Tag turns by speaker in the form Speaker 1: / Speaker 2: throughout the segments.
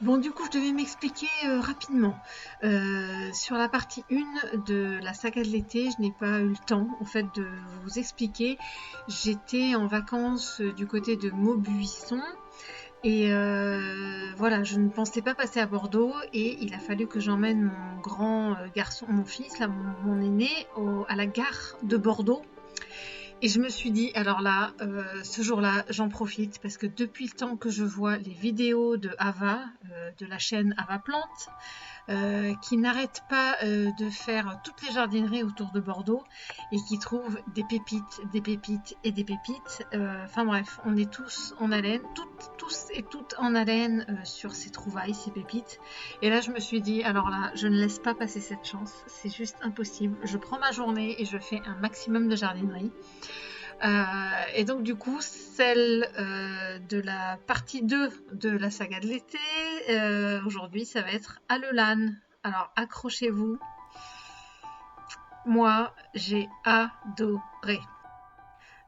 Speaker 1: Bon, du coup, je devais m'expliquer rapidement. Sur la partie 1 de la saga de l'été, je n'ai pas eu le temps, en fait, de vous expliquer. J'étais en vacances du côté de Maubuisson et voilà, je ne pensais pas passer à Bordeaux et il a fallu que j'emmène mon grand garçon, mon fils, là, mon aîné, à la gare de Bordeaux. Et je me suis dit, alors là, ce jour-là, j'en profite parce que depuis le temps que je vois les vidéos de Ava, de la chaîne Ava Plante, qui n'arrête pas de faire toutes les jardineries autour de Bordeaux et qui trouve des pépites, des pépites et des pépites. Enfin bref, on est tous en haleine, tous et toutes en haleine sur ces trouvailles, ces pépites. Et là, je me suis dit, alors là, je ne laisse pas passer cette chance, c'est juste impossible. Je prends ma journée et je fais un maximum de jardinerie. Et donc du coup, celle de la partie 2 de la saga de l'été, aujourd'hui, ça va être Alelan. Alors accrochez-vous, moi j'ai adoré.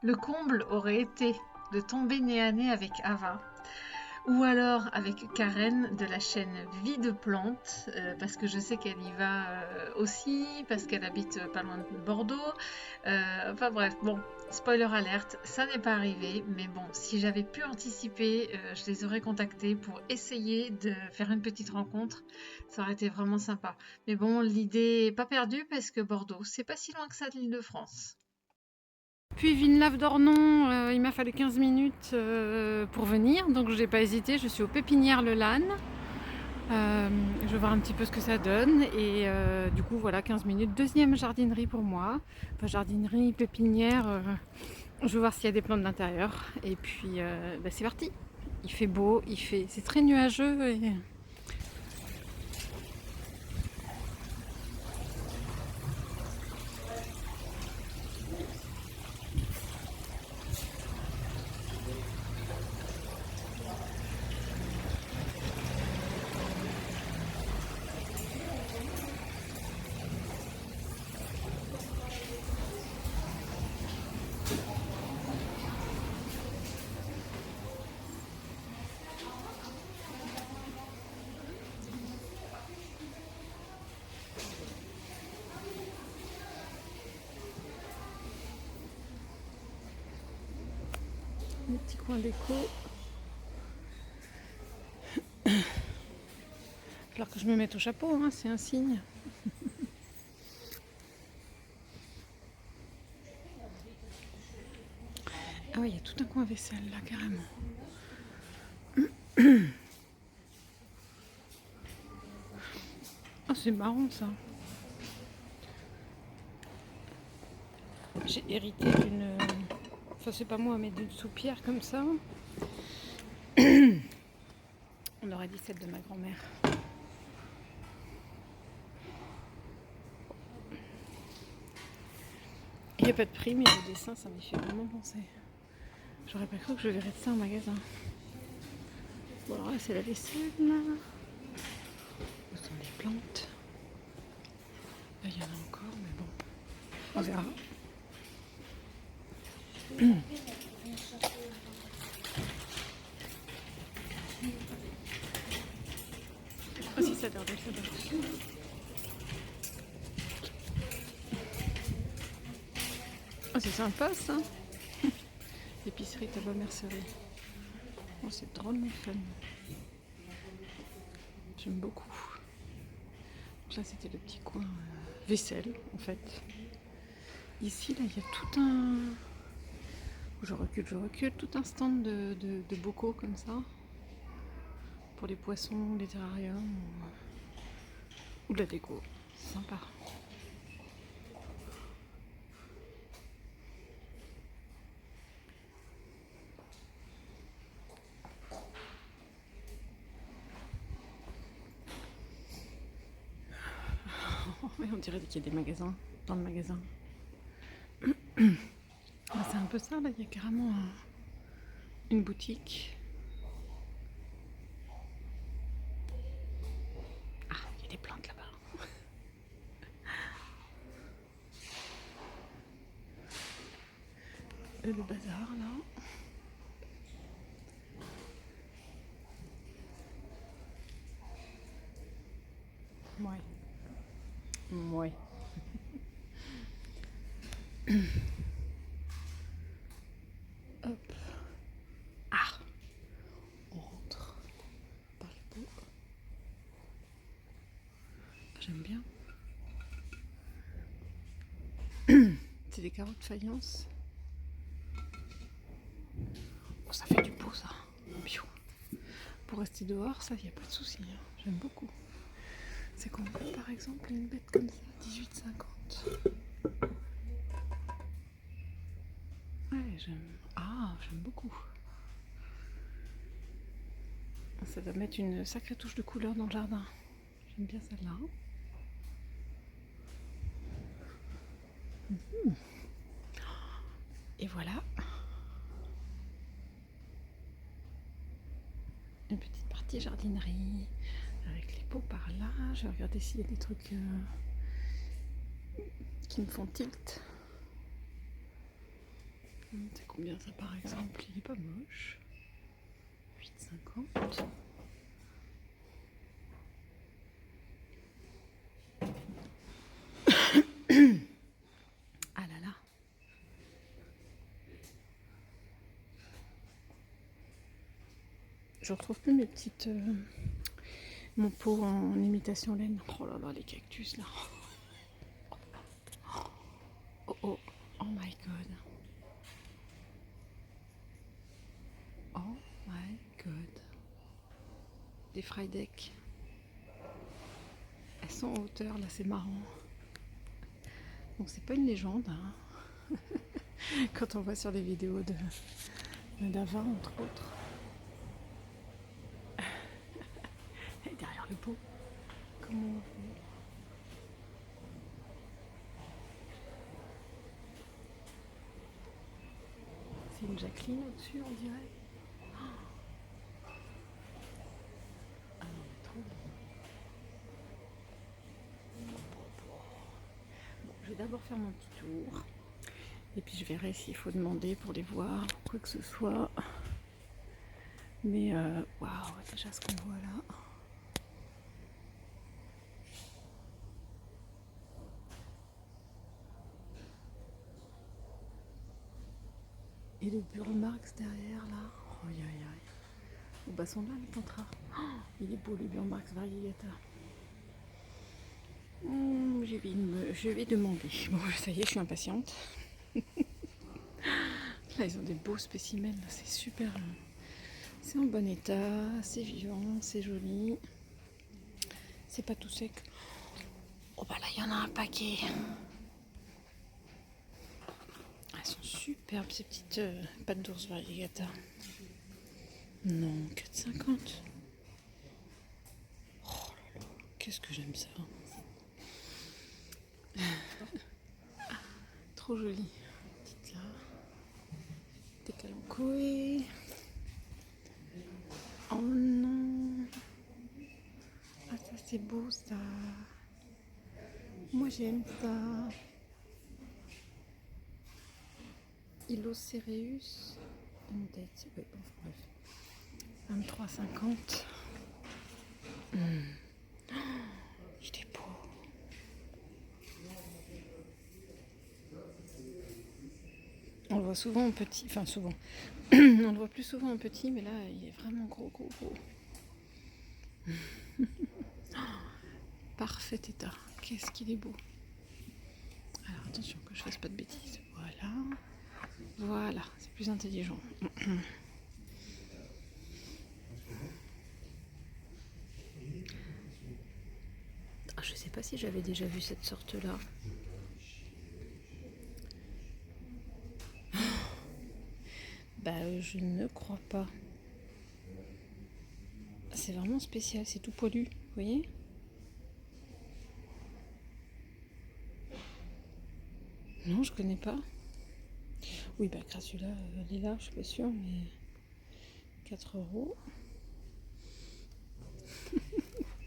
Speaker 1: Le comble aurait été de tomber nez à nez avec Ava, ou alors avec Karen de la chaîne Vie de Plantes, parce que je sais qu'elle y va aussi, parce qu'elle habite pas loin de Bordeaux. Enfin bref, bon, spoiler alerte, ça n'est pas arrivé, mais bon, si j'avais pu anticiper, je les aurais contactés pour essayer de faire une petite rencontre. Ça aurait été vraiment sympa. Mais bon, l'idée n'est pas perdue parce que Bordeaux, c'est pas si loin que ça de l'Île-de-France.
Speaker 2: Puis Villeneuve-d'Ornon, il m'a fallu 15 minutes pour venir, donc je n'ai pas hésité, je suis aux Pépinières Le Lanne. Je vais voir un petit peu ce que ça donne et du coup voilà 15 minutes, deuxième jardinerie pour moi. Enfin, jardinerie, pépinière, je vais voir s'il y a des plantes d'intérieur et puis c'est parti. Il fait beau, c'est très nuageux et des petits coins déco. Alors que je me mette au chapeau, hein, c'est un signe. Ah oui, il y a tout un coin vaisselle là carrément. Oh, c'est marrant ça. J'ai hérité d'une. Enfin, c'est pas moi, mais d'une soupière comme ça. On aurait dit celle de ma grand-mère. Il n'y a pas de prix, mais le dessin, ça m'y fait vraiment penser. J'aurais pas cru que je verrais de ça en magasin. Bon, alors là, c'est la vaisselle. Là. Où sont les plantes? Là, il y en a encore, mais bon. On verra. Oh, si, ça donne, ça donne. Oh, c'est sympa ça. Épicerie, tabac, mercerie. Oh, c'est drôlement fun. J'aime beaucoup. Là, c'était le petit coin vaisselle, en fait. Ici, là, il y a tout un. Je recule. Tout un stand de bocaux comme ça. Pour les poissons, les terrariums ou de la déco. C'est sympa. Mais on dirait qu'il y a des magasins dans le magasin. C'est un peu ça, là, il y a carrément une boutique. Ah, il y a des plantes là-bas. Le bazar, là. Ouais. Ouais. Hop. Ah, on rentre par le bout. J'aime bien. C'est des carottes faïence. Oh, ça fait du beau ça. Bio. Pour rester dehors, ça, il n'y a pas de souci. Hein. J'aime beaucoup. C'est combien par exemple une bête comme ça? 18,50. Ouais, j'aime. Ah, j'aime beaucoup. Ça va mettre une sacrée touche de couleur dans le jardin. J'aime bien celle-là. Et voilà. Une petite partie jardinerie. Avec les pots par là. Je vais regarder s'il y a des trucs qui me font tilt. C'est combien ça par exemple? Il est pas moche. 8,50. Ah là là. Je retrouve plus mes petites mon pot en imitation laine. Oh là là, les cactus là. Oh oh, oh my god. Oh my god. Des Frydek. Elles sont en hauteur là, c'est marrant. Donc c'est pas une légende. Hein. Quand on voit sur les vidéos d'Ava entre autres. Et derrière le pot. Comment on fait? C'est une Jacqueline au-dessus, on dirait. Ah non, mais trop beau. Bon, je vais d'abord faire mon petit tour. Et puis je verrai s'il faut demander pour les voir, quoi que ce soit. Mais waouh, déjà ce qu'on voit là. Et le Burle-Marx derrière là. Oh, aïe aïe aïe. Oh, bah son là, le contrat. Oh, il est beau le Burle-Marx variegata. Je vais demander. Bon, ça y est, je suis impatiente. Là, ils ont des beaux spécimens. C'est super. C'est en bon état, c'est vivant, c'est joli. C'est pas tout sec. Oh bah là, il y en a un paquet. Elles sont superbes ces petites pattes d'ours variegata. Non, 4,50. Oh là là, qu'est-ce que j'aime ça. Trop joli. Petite là. Des calanchoés. Oh non. Ah ça c'est beau ça. Moi j'aime ça. Ilocereus. Une tête. Oui, bon, bref. 23,50. Il est beau. On le voit souvent en petit, enfin souvent. On le voit plus souvent en petit, mais là il est vraiment gros. Parfait état. Qu'est-ce qu'il est beau. Alors attention que je fasse pas de bêtises. Voilà, c'est plus intelligent. Ah, je sais pas si j'avais déjà vu cette sorte-là. Bah, je ne crois pas. C'est vraiment spécial, c'est tout poilu, vous voyez? Non, je connais pas. Oui, bah, Crassula, elle est là, je suis pas sûre, mais 4 €.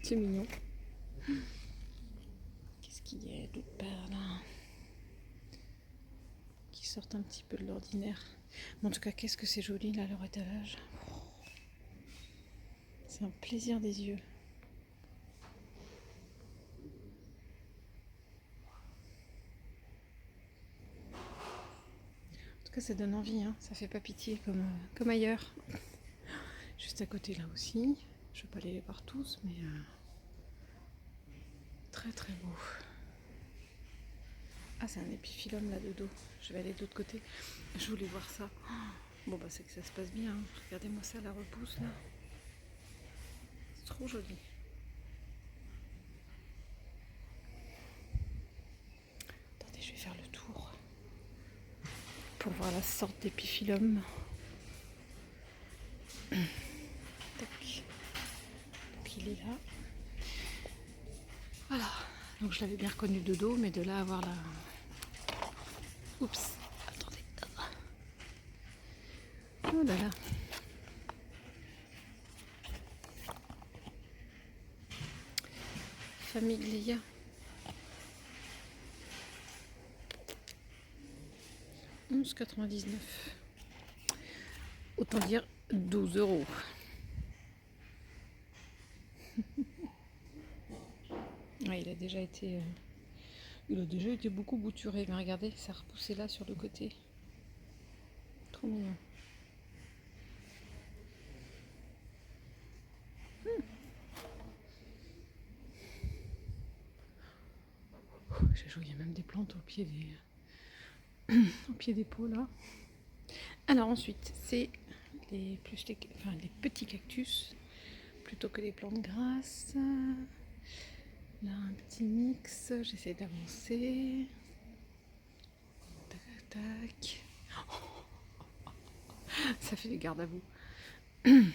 Speaker 2: C'est mignon. Qu'est-ce qu'il y a d'autre par là qui sortent un petit peu de l'ordinaire. Mais en tout cas, qu'est-ce que c'est joli là, leur étalage. C'est un plaisir des yeux. que ça donne envie, hein. Ça fait pas pitié comme ailleurs. Juste à côté là aussi. Je vais pas aller les voir tous, mais très très beau. Ah, c'est un épiphyllum là de dos. Je vais aller de l'autre côté. Je voulais voir ça. Bon, bah, c'est que ça se passe bien, hein. Regardez-moi ça, la repousse là. C'est trop joli. Attendez, je vais faire le tour pour voir la sorte d'épiphyllum. Tac. Donc il est là. Voilà. Donc je l'avais bien reconnu de dos, mais de là à voir la... Oups. Attendez. Oh là là. Famiglia. €11,99. Autant dire 12 €. Ouais, il a déjà été beaucoup bouturé. Mais regardez, ça a repoussé là sur le côté. Trop mignon. J'ai joué, il y a même des plantes au pied des pots là. Alors ensuite, c'est les petits cactus plutôt que les plantes grasses. Là, un petit mix. J'essaie d'avancer. Tac, tac. Ça fait des gardes à vous. On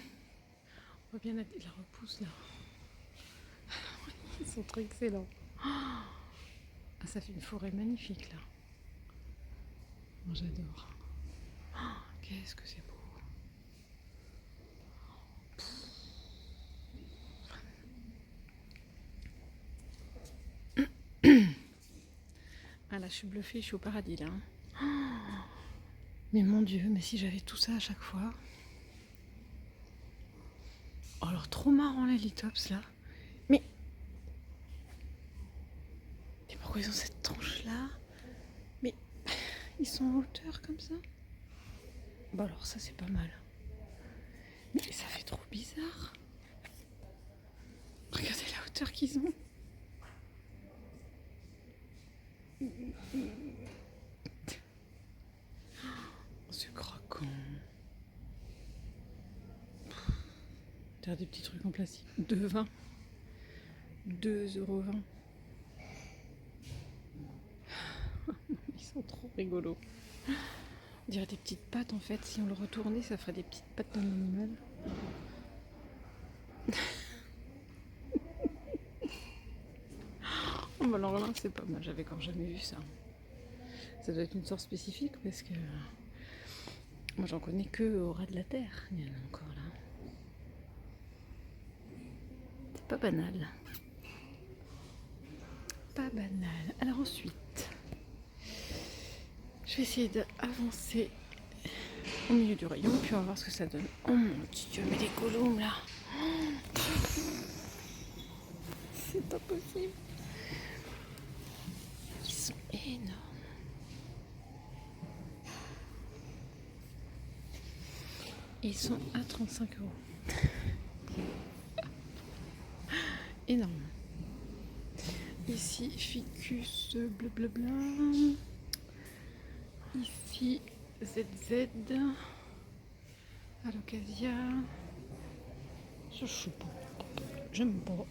Speaker 2: voit bien la repousse là. Ils sont très excellents. Ah, ça fait une forêt magnifique là. Oh, j'adore. Oh, qu'est-ce que c'est beau. Ah là, je suis bluffée, je suis au paradis là. Oh, mais mon Dieu, mais si j'avais tout ça à chaque fois. Oh, alors trop marrant les lithops là. Mais pourquoi ils ont cette tranche là? Mais ils sont en hauteur comme ça? Bah alors ça c'est pas mal. Mais ça fait trop bizarre. Regardez la hauteur qu'ils ont. C'est croquant. T'as des petits trucs en plastique. 2,20. 2,20 €. Ils sont trop rigolos. On dirait des petites pattes en fait. Si on le retournait, ça ferait des petites pattes d'un animal. Oh, bah alors là, c'est pas mal. J'avais encore jamais vu ça. Ça doit être une sorte spécifique parce que moi j'en connais que au ras de la terre. Il y en a encore là. C'est pas banal. Pas banal. Alors ensuite, je vais essayer d'avancer au milieu du rayon, puis on va voir ce que ça donne. Oh mon Dieu, mais les colombes là, c'est pas possible. Ils sont énormes. Ils sont à 35 €. Énorme. Ici, ficus blablabla. Ici, ZZ. Alocasia. Je sais pas. J'aime pas.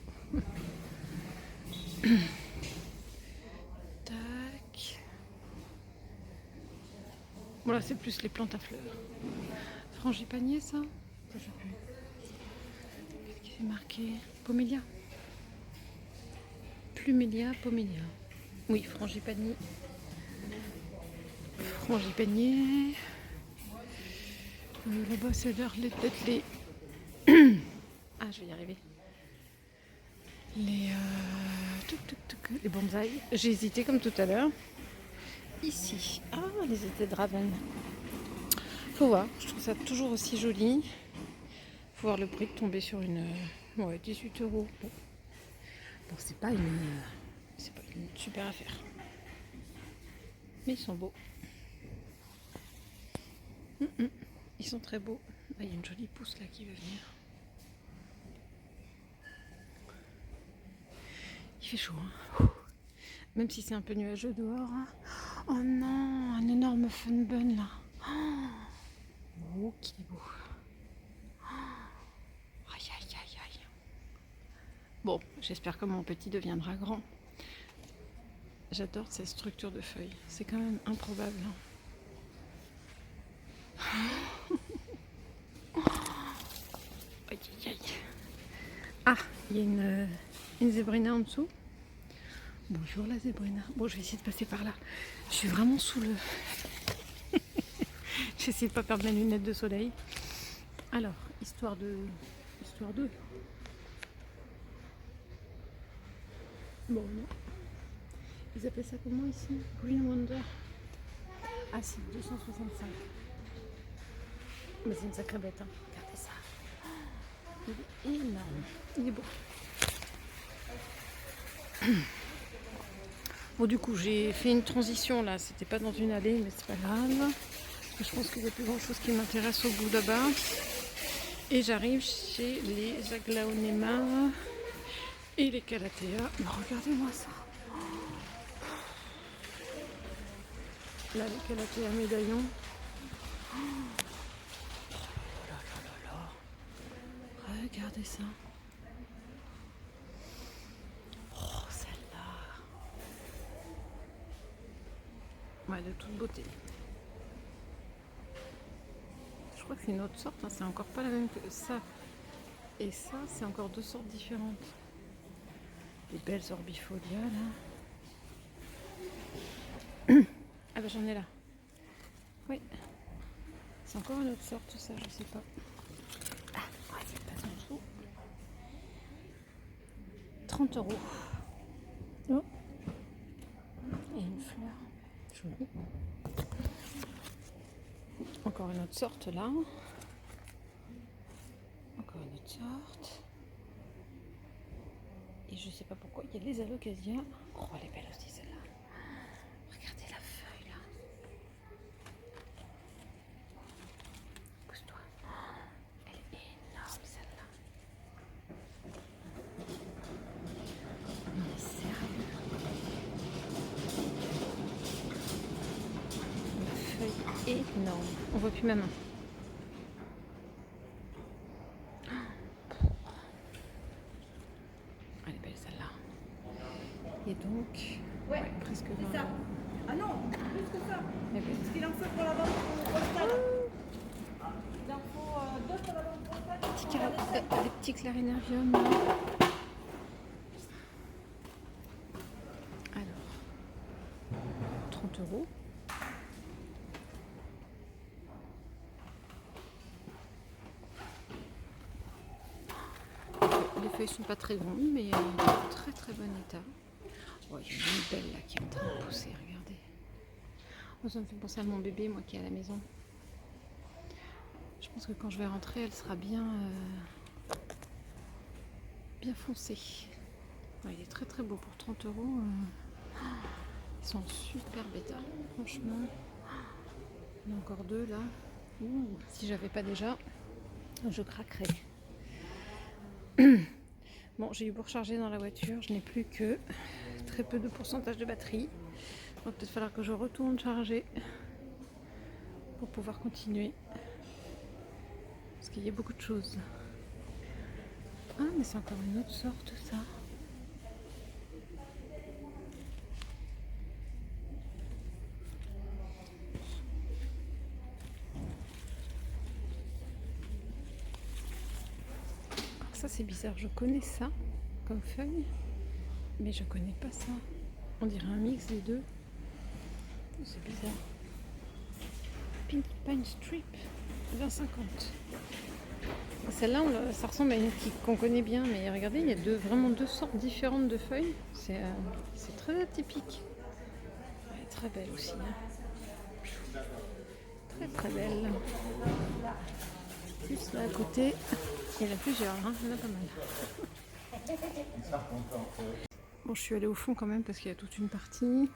Speaker 2: Tac. Voilà, c'est plus les plantes à fleurs. Frangipanier, ça? Je sais plus. Qu'est-ce qui est marqué? Pomélia. Plumélia, pomélia. Oui, frangipanier. Frangipanier. Là-bas, c'est l'heure peut-être les. Ah, je vais y arriver. Les bonsaïs. J'ai hésité comme tout à l'heure. Ici. Ah, les étés de Ravenne. Faut voir. Je trouve ça toujours aussi joli. Faut voir le prix de tomber sur une. Ouais, 18 €. Bon, c'est pas une super affaire. Mais ils sont beaux. Ils sont très beaux. Ah, il y a une jolie pousse là qui va venir. Il fait chaud, hein. Même si c'est un peu nuageux dehors. Hein. Oh non, un énorme fun bun là. Oh, qu'il est beau. Aïe, aïe, aïe, aïe. Bon, j'espère que mon petit deviendra grand. J'adore cette structure de feuilles. C'est quand même improbable. Aïe, aïe, aïe. Ah, il y a une zébrina en dessous. Bonjour la zébrina. Bon, je vais essayer de passer par là. Je suis vraiment sous le... J'essaie de pas perdre mes lunettes de soleil. Alors, histoire de... Bon, non. Ils appellent ça comment ici? Green Wonder. Ah si, 265. Mais c'est une sacrée bête, hein. Regardez ça. Il est énorme. Il est beau. Bon, du coup, j'ai fait une transition là. C'était pas dans une allée, mais c'est pas grave. Je pense qu'il n'y a plus grand chose qui m'intéresse au bout là-bas. Et j'arrive chez les Aglaonema et les Calathea. Regardez-moi ça. Là, les Calathea médaillons. Oh là là là là. Regardez ça. Oh, celle-là. Ouais, de toute beauté. Je crois que c'est une autre sorte, hein. C'est encore pas la même que ça. Et ça, c'est encore deux sortes différentes. Les belles orbifolia là. Ah bah j'en ai là. Oui. C'est encore une autre sorte, ça, je sais pas. Ah, ouais, c'est pas en dessous. 30 €. Oh. Et une fleur. Jolie. Encore une autre sorte là. Encore une autre sorte. Et je sais pas pourquoi, il y a les alocasia. Oh, elle est belle aussi celle-là. Regardez la feuille là. Pousse-toi. Elle est énorme celle-là. Non mais sérieux. La feuille énorme. On voit plus ma main. Elle est belle celle-là. Et donc, ouais, presque 20 €.
Speaker 3: Ah non, plus que ça.
Speaker 2: Mais belle.
Speaker 3: Parce qu'il en faut pour la vente postale. Il en faut deux pour la vente postale.
Speaker 2: Des petits clarinariums là. Alors, 30 €. Les feuilles sont pas très grandes, mais en très très bon état. Oh, il y a une belle là qui est en train de pousser, regardez. Oh, ça me fait penser à mon bébé, moi qui est à la maison. Je pense que quand je vais rentrer, elle sera bien foncée. Ouais, il est très très beau pour 30 €. Ils sont super bêta, franchement. Il y en a encore deux là. Ouh, si j'avais pas déjà, je craquerais. Bon, j'ai eu beau recharger dans la voiture, je n'ai plus que très peu de pourcentage de batterie. Il va peut-être falloir que je retourne charger pour pouvoir continuer. Parce qu'il y a beaucoup de choses. Ah, mais c'est encore une autre sorte ça. Alors ça c'est bizarre, je connais ça comme feuille, mais je connais pas ça. On dirait un mix des deux. C'est bizarre. Pink Pine Strip, 20,50 €. Celle-là, ça ressemble à une qu'on connaît bien, mais regardez, il y a vraiment deux sortes différentes de feuilles. C'est très atypique. Elle est très belle aussi. Hein. Très très belle. Juste là à côté, il y en a plusieurs, hein. Il y en a pas mal. Bon, je suis allée au fond quand même parce qu'il y a toute une partie.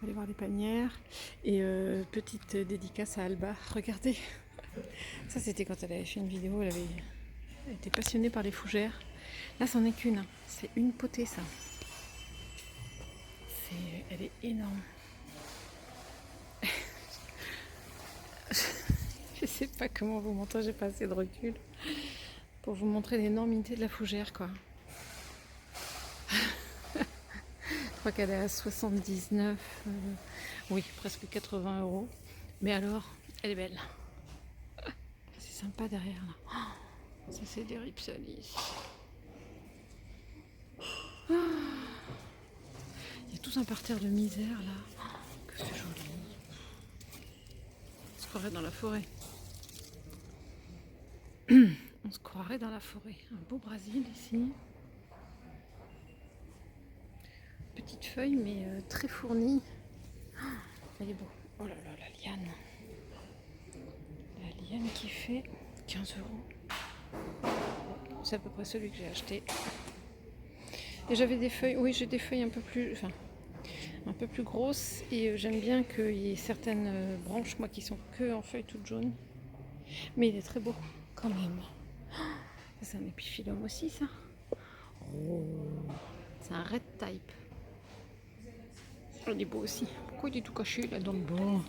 Speaker 2: Allez voir les panières. Et petite dédicace à Alba. Regardez. Ça, c'était quand elle avait fait une vidéo. Elle était passionnée par les fougères. Là, c'en est qu'une. C'est une potée, ça. Elle est énorme. Je sais pas comment vous montrer. J'ai pas assez de recul pour vous montrer l'énormité de la fougère, quoi. Je crois qu'elle est à 79, oui, presque 80 €. Mais alors, elle est belle. C'est sympa derrière là. Oh, ça, c'est des ripsalis. Il y a tout un parterre de misère là. Oh, que c'est joli. On se croirait dans la forêt. On se croirait dans la forêt. Un beau Brésil ici. Petite feuille mais très fournie. Oh, elle est beau. Oh là là, la liane. La liane qui fait 15 €. C'est à peu près celui que j'ai acheté. Et j'avais des feuilles, oui, j'ai des feuilles un peu plus grosses. Et j'aime bien qu'il y ait certaines branches, moi, qui sont que en feuilles toutes jaunes. Mais il est très beau, quand même. Oh, c'est un épiphyllum aussi, ça. Oh, c'est un red type. Il est beau aussi. Pourquoi il est tout caché là dans le bord?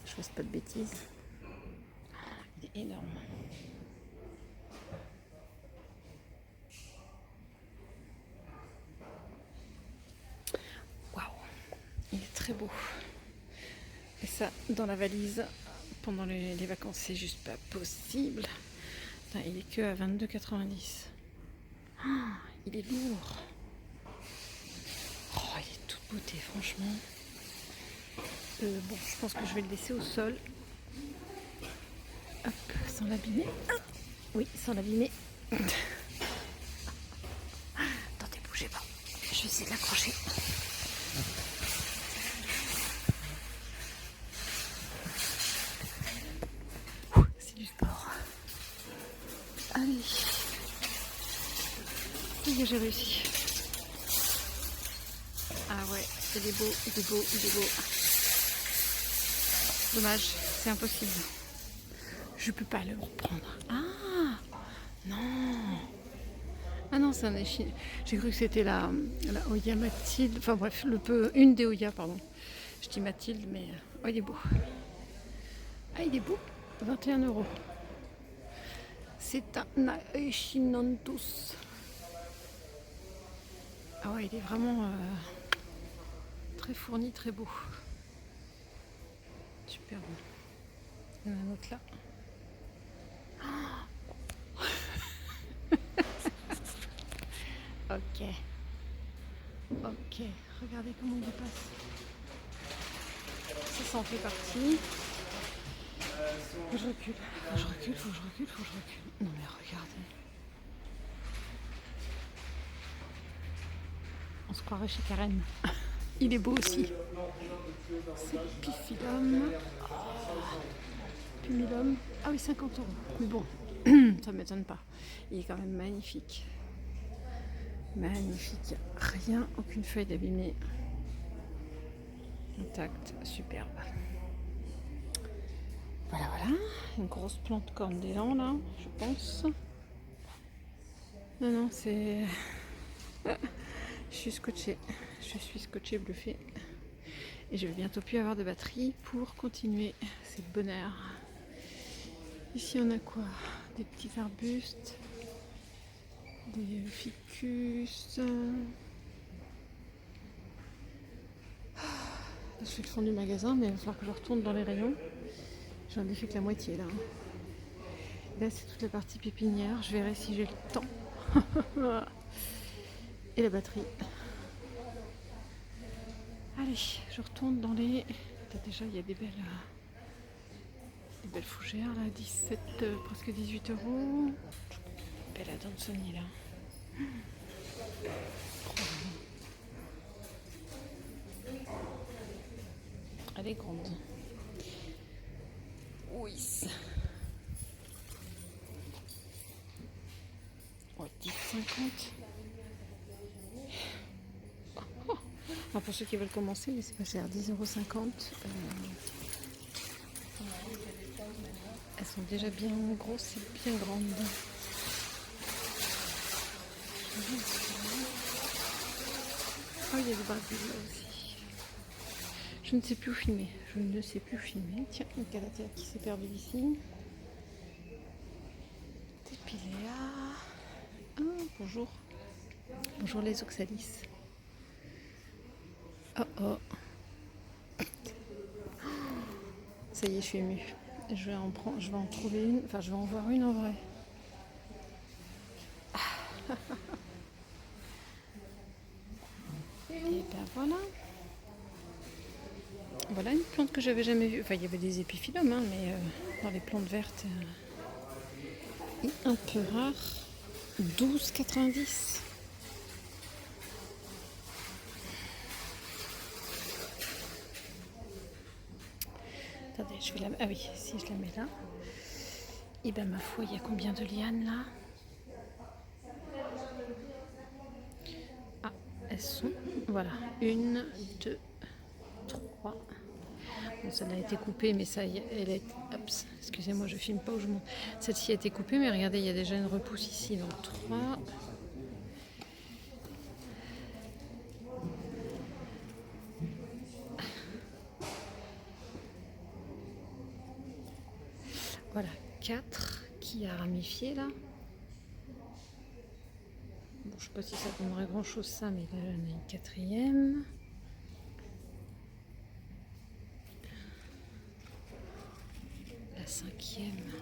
Speaker 2: Je fasse pas de bêtises. Il est énorme. Waouh, il est très beau. Et ça, dans la valise, pendant les vacances, c'est juste pas possible. Putain, il est que à 22,90 €. Oh, il est lourd. Oh, il est toute beauté, franchement. Bon, je pense que je vais le laisser au sol. Hop, sans l'abîmer. Oui, sans l'abîmer. Attendez, bougez pas. Je vais essayer de l'accrocher. C'est du sport. Allez. Et j'ai réussi. Ah ouais, il est beau, il est beau, il est beau. Dommage, c'est impossible. Je peux pas le reprendre. Ah non. Ah non, c'est un échine. J'ai cru que c'était la Oya Mathilde. Enfin bref, une des Oya, pardon. Je dis Mathilde, mais oh, il est beau. Ah, il est beau. 21 €. C'est un Aechinanthus. Ah ouais, il est vraiment très fourni, très beau. Super beau. Il y en a un autre là. Ok. Ok. Regardez comment il passe. Ça en fait partie. Faut que je recule. Faut que je recule, faut que je recule, faut que je recule. Non mais regardez. On se croirait chez Karen. Il est beau aussi. C'est Piphyllum. Pumilum. Ah oui, 50 €. Mais bon, ça ne m'étonne pas. Il est quand même magnifique. Magnifique. Rien, aucune feuille d'abîmée. Intact, superbe. Voilà, voilà. Une grosse plante corne d'élan là, je pense. Non, non, c'est... Je suis scotchée. Je suis scotchée, bluffée. Et je vais bientôt plus avoir de batterie pour continuer. C'est le bonheur. Ici, on a quoi? Des petits arbustes. Des ficus. Là, je fais le fond du magasin, mais il va falloir que je retourne dans les rayons. J'en ai fait que la moitié là. Là, c'est toute la partie pépinière. Je verrai si j'ai le temps. Et la batterie. Allez, je retourne dans les... Déjà, il y a des belles fougères là, 17, presque 18 €. Belle Adansonii là. Elle est grande. Oui. Oh, 10,50. Enfin, pour ceux qui veulent commencer, mais c'est pas cher, 10,50 €. Elles sont déjà bien grosses et bien grandes. Oh, il y a des barbecues là aussi. Je ne sais plus où filmer. Je ne sais plus filmer. Tiens, une calathea qui s'est perdue ici. Tepilea. Ah, bonjour. Bonjour les oxalis. Oh oh. Ça y est, je suis émue. Je vais en trouver une. Enfin, je vais en voir une en vrai. Et ben voilà. Voilà une plante que j'avais jamais vue. Enfin, il y avait des épiphyllums, hein, mais dans les plantes vertes, un peu rare. 12,90 €. Attendez, je vais la... Ah oui, si je la mets là. Et ben ma foi, il y a combien de lianes là? Ah, elles sont... Voilà, 1, 2, 3. Bon, celle-là a été coupée, mais ça, elle est... Oups, excusez-moi, je filme pas où je monte. Celle-ci a été coupée, mais regardez, il y a déjà une repousse ici. Donc 3... Voilà, 4 qui a ramifié là. Bon, je sais pas si ça donnerait grand chose ça, mais là j'en ai une 4e. La 5e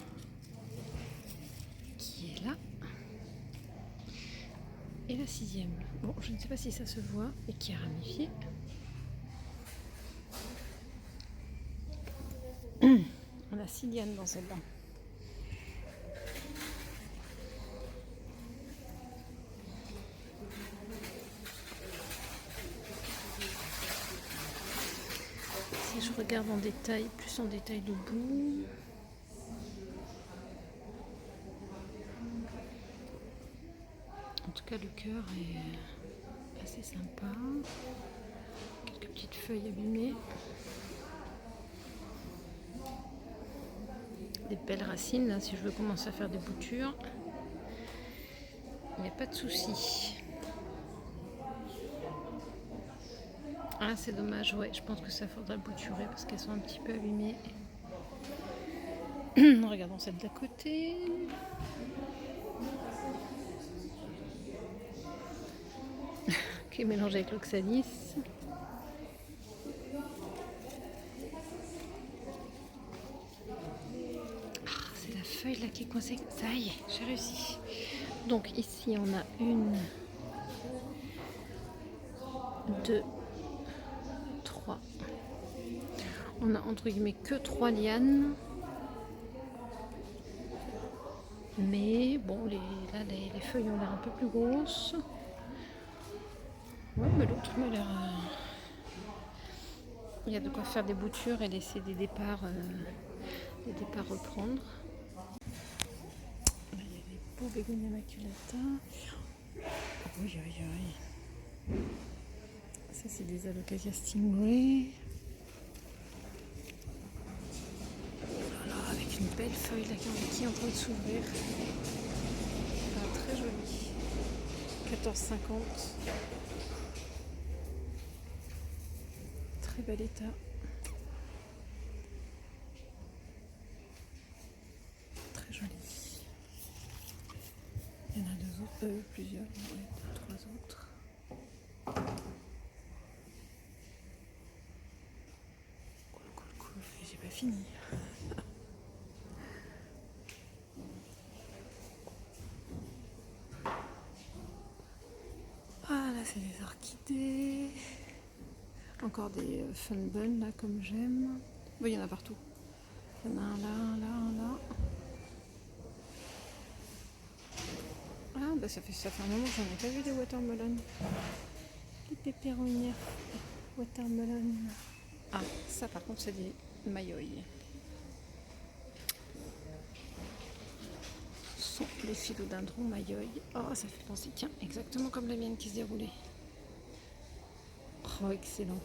Speaker 2: qui est là. Et la 6e. Bon, je ne sais pas si ça se voit et qui a ramifié. On a 6 lianes dans celle-là. Si je regarde en détail, plus en détail debout. En tout cas, le cœur est assez sympa. Quelques petites feuilles abîmées. Des belles racines, là, si je veux commencer à faire des boutures. Il n'y a pas de souci. Ah, c'est dommage, ouais, je pense que ça faudra bouturer parce qu'elles sont un petit peu abîmées. Regardons celle d'à côté. Qui est mélangée avec l'oxalis. Ah, c'est la feuille là qui est coincée. Ça y est, j'ai réussi. Donc ici on a 1, 2, 3. On a entre guillemets que 3 lianes. Mais bon, les feuilles ont l'air un peu plus grosses. Ouais, mais l'autre m'a l'air... Il y a de quoi faire des boutures et laisser des départs reprendre. Là, il y a des beaux Bégonia maculata. Oui, oui, oui. Ça, c'est des Alocasia stingray. Voilà, avec une belle feuille là qui est en train de s'ouvrir. Ah, très jolie. 14,50 €. Très bel état. Très joli. Il y en a plusieurs, ouais, 3 autres. Cool. Et j'ai pas fini. Ah là, c'est des orchidées. Encore des funbun là comme j'aime. Bon, il y en a partout. Il y en a un là, un là, un là. Ah bah ça fait un moment que j'en ai pas vu des watermelon. Des pépéronières watermelon. Ah ça par contre c'est des mayoïs. Ce sont les philodendrons mayoïs. Oh ça fait penser, tiens, exactement comme la mienne qui se déroulait. Oh Oh, excellent.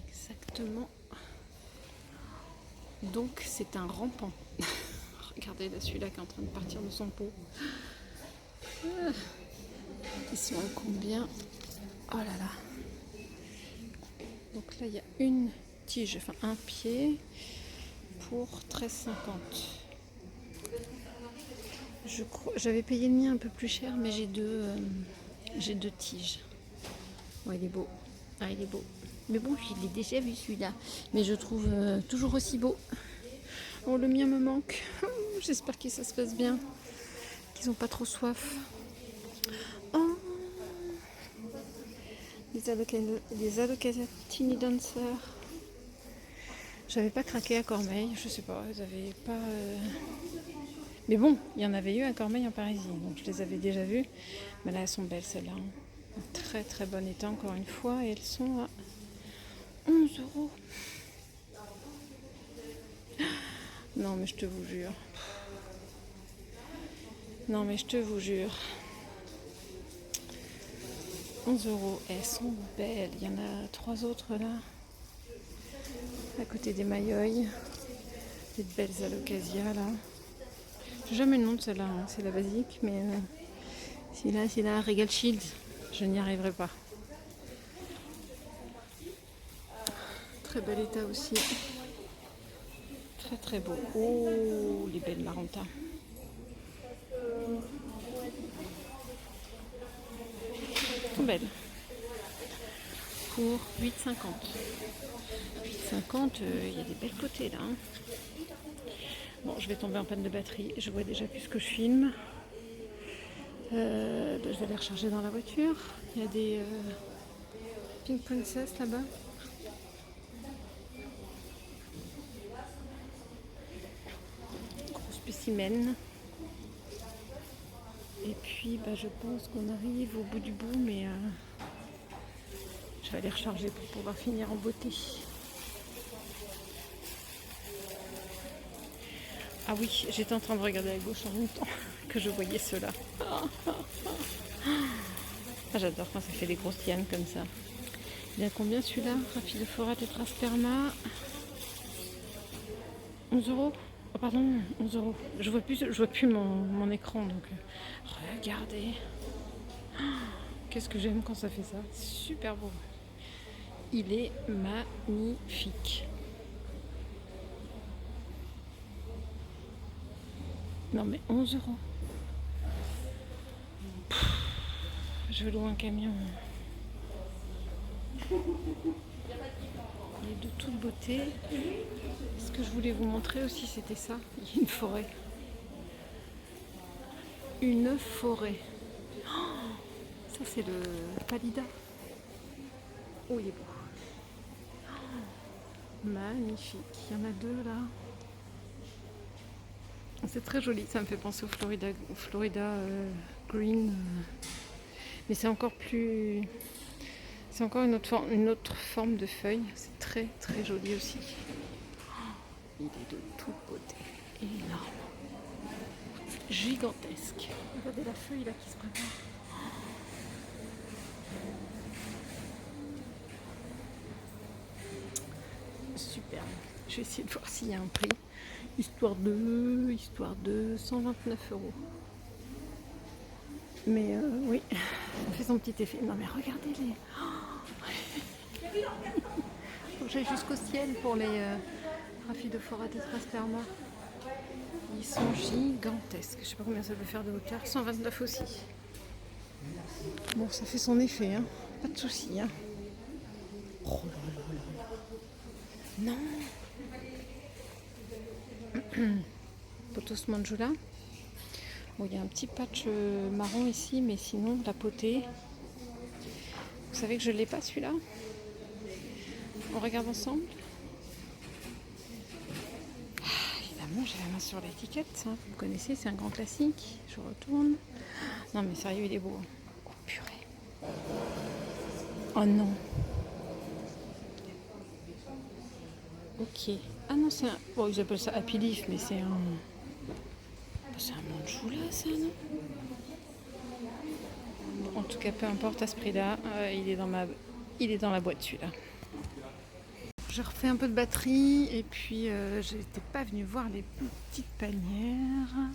Speaker 2: Exactement. Donc c'est un rampant. Regardez là, celui-là qui est en train de partir de son pot. Ils sont combien? Oh là là. Donc là il y a une tige, enfin un pied pour 13,50. Je crois, j'avais payé le mien un peu plus cher, mais j'ai deux tiges. Oh, il est beau. Ah, il est beau. Mais bon, je l'ai déjà vu celui-là. Mais je trouve toujours aussi beau. Oh, le mien me manque. J'espère que ça se passe bien. Qu'ils n'ont pas trop soif. Oh, les Alocatini Dancer. J'avais pas craqué à Cormeilles. Je sais pas, ils avaient pas... Mais bon, il y en avait eu à Cormeilles en Parisie. Donc je les avais déjà vues. Mais là, elles sont belles celles-là. En très très bon état encore une fois. Et elles sont à 11 €. Non mais je te vous jure. Non mais je te vous jure. 11 €. Elles sont belles. Il y en a 3 autres là. À côté des Mayoï. Des belles alocasias là. J'ai jamais le nom de celle-là. Hein. C'est la basique. Mais c'est la Regal Shield. Je n'y arriverai pas. Très bel état aussi. Très très beau. Oh, les belles Maranta. Sont belles. Pour 8,50. 8,50, il y a des belles potées là. Hein. Bon, je vais tomber en panne de batterie. Je vois déjà plus ce que je filme. Je vais les recharger dans la voiture. Il y a des Pink Princess là-bas. Gros spécimen. Et puis je pense qu'on arrive au bout du bout, mais je vais aller recharger pour pouvoir finir en beauté. Ah oui, j'étais en train de regarder à gauche en même temps que je voyais ceux-là. Ah, j'adore quand ça fait des grosses lianes comme ça. Il y a combien celui-là? Raphidophora tetrasperma. 11 €. Oh pardon, 11 €. Je vois plus mon écran, donc regardez. Qu'est-ce que j'aime quand ça fait ça. Super beau. Il est magnifique. Non mais 11 €. Je vais louer un camion. Il est de toute beauté. Ce que je voulais vous montrer aussi, c'était ça. Il y a une forêt. Une forêt. Oh, ça c'est le Pallida. Oh, il est beau. Oh, magnifique. Il y en a deux là. C'est très joli. Ça me fait penser au Florida Green. Mais c'est encore plus... C'est encore une autre forme de feuille. C'est très très joli aussi. Il est de toute beauté. Énorme. Gigantesque. Regardez la feuille là qui se prépare. Super. Je vais essayer de voir s'il y a un prix. Histoire de 129 €. Mais oui, ça fait son petit effet. Non mais regardez-les. Faut que j'aille jusqu'au ciel pour les Raphidophora tetrasperma. Ils sont gigantesques. Je sais pas combien ça peut faire de hauteur. 129 aussi. Bon, ça fait son effet, hein. Pas de soucis, hein. Oh là là là. Non. Pothos Manjula. Bon, il y a un petit patch marron ici, mais sinon, la potée. Vous savez que je ne l'ai pas celui-là. On regarde ensemble. Évidemment, j'ai la main sur l'étiquette. Hein. Vous connaissez, c'est un grand classique. Je retourne. Non, mais sérieux, il est beau. Oh, purée. Oh non. Ok. Ah non, c'est un... Bon, ils appellent ça Happy Leaf, mais c'est un... C'est un manjoula, ça, non? tout cas, peu importe à ce prix-là, il est dans la boîte celui-là. Je refais un peu de batterie et puis je n'étais pas venue voir les petites panières.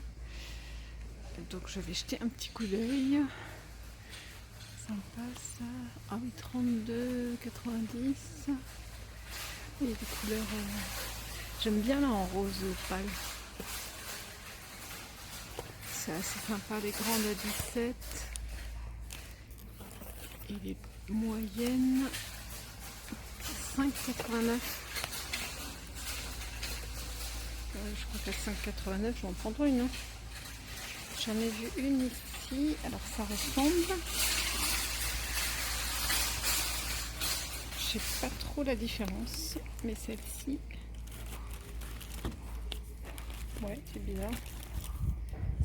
Speaker 2: Donc je vais jeter un petit coup d'œil. Sympa ça. Ah oui, 32,90. Il y a des couleurs. J'aime bien là en rose pâle. C'est assez sympa, les grandes à 17 et les moyennes 5,89. Je crois qu'à 5,89 je vais en prendre une. J'en ai vu une ici, alors ça ressemble. Je sais pas trop la différence, mais celle-ci, ouais, c'est bizarre.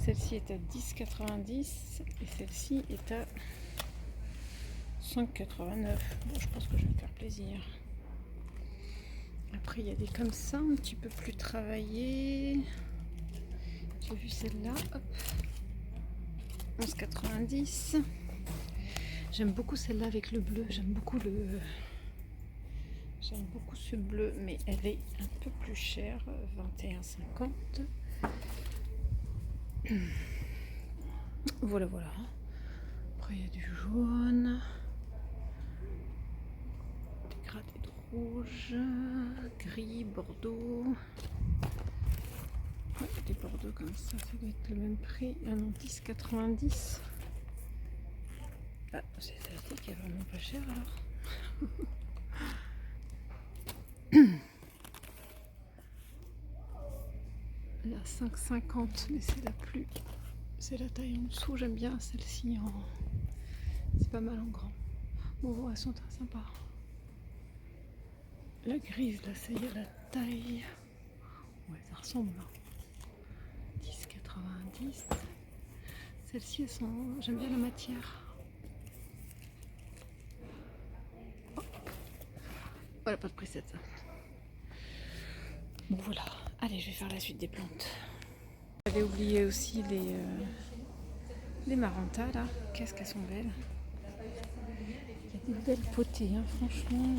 Speaker 2: Celle-ci est à 10,90 et celle-ci est à 5,89. Bon, je pense que je vais me faire plaisir. Après, il y a des comme ça, un petit peu plus travaillées. J'ai vu celle-là, hop, 11,90. J'aime beaucoup celle-là avec le bleu. J'aime beaucoup ce bleu, mais elle est un peu plus chère, 21,50. Voilà. Après, il y a du jaune, des gradés de rouge, gris, bordeaux. Ouais, des bordeaux comme ça doit être le même prix. Ah non, 10,90. Ah, c'est celle-ci qui est vraiment pas chère alors. La 5,50, mais c'est la taille en dessous. J'aime bien celle-ci c'est pas mal en grand. Bon, elles sont très sympas. La grise là, c'est la taille. Ouais, ça ressemble là. 10,90. Celles-ci, j'aime bien la matière. Oh. Voilà, pas de preset ça. Bon voilà, allez, je vais faire la suite des plantes. J'avais oublié aussi les marantas là. Qu'est-ce qu'elles sont belles. Il y a des belles potées, hein, franchement.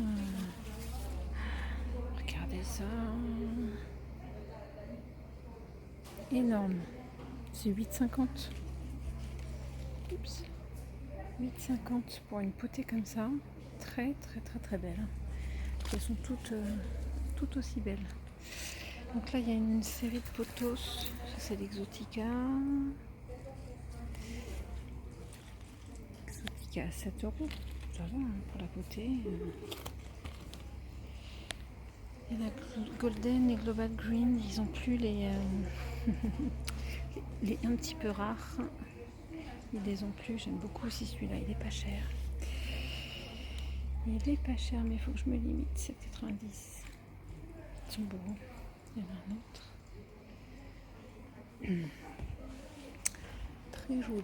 Speaker 2: Regardez ça. Énorme. C'est 8,50. Oups. 8,50 pour une potée comme ça. Très belle. Elles sont toutes aussi belles. Donc là il y a une série de pothos. Ça c'est l'Exotica. Exotica à 7 €. Ça va hein, pour la potée. Il y a la Golden et Global Green. Ils ont plus les les un petit peu rares. Ils les ont plus. J'aime beaucoup aussi celui-là. Il est pas cher. Il est pas cher, mais il faut que je me limite. 7,90. Ils sont beaux. Il y en a un autre. Très joli.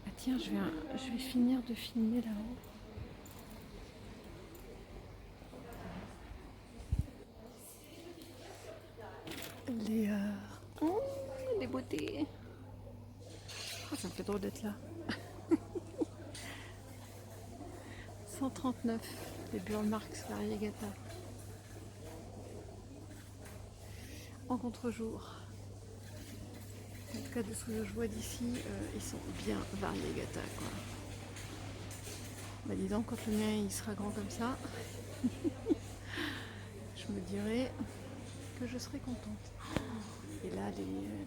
Speaker 2: Ah tiens, je vais finir de filmer là-haut. Les beautés. Oh, ça me fait drôle d'être là. 139, les Burlmarks Variegata. En contre-jour. En tout cas, de ce que je vois d'ici, ils sont bien Variegata, quoi. Bah dis donc, quand le mien il sera grand comme ça, je me dirais que je serai contente. Et là,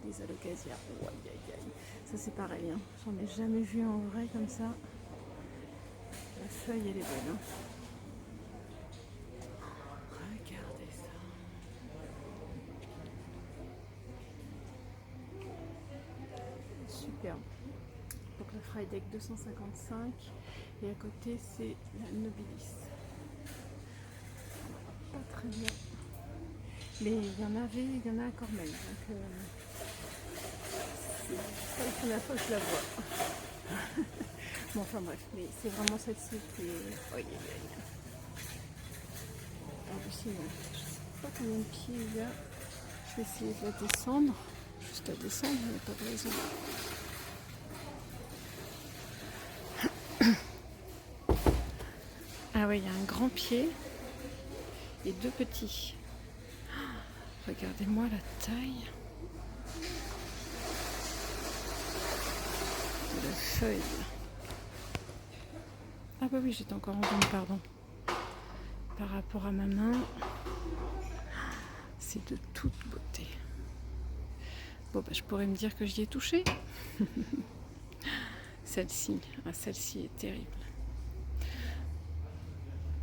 Speaker 2: les alocasias, oh, aïe, aïe, aïe. Ça c'est pareil, hein. J'en ai jamais vu en vrai comme ça. La feuille, elle est belle. Hein. Regardez ça. Superbe. Donc la Freydeck 255. Et à côté, c'est la Nobilis. Pas très bien. Mais il y en a à Cormeil. Donc c'est la première fois que je la vois. Bon, enfin bref, mais c'est vraiment celle-ci qui est. Oh, hallucinant. Je sais pas combien de pieds il y a. Je vais essayer de la descendre. Juste à descendre, il n'y a pas de raison. Ah ouais, il y a un grand pied et 2 petits. Regardez-moi la taille de la feuille. Ah bah oui, j'étais encore en zone, pardon. Par rapport à ma main, c'est de toute beauté. Bon bah je pourrais me dire que j'y ai touché. Celle-ci est terrible.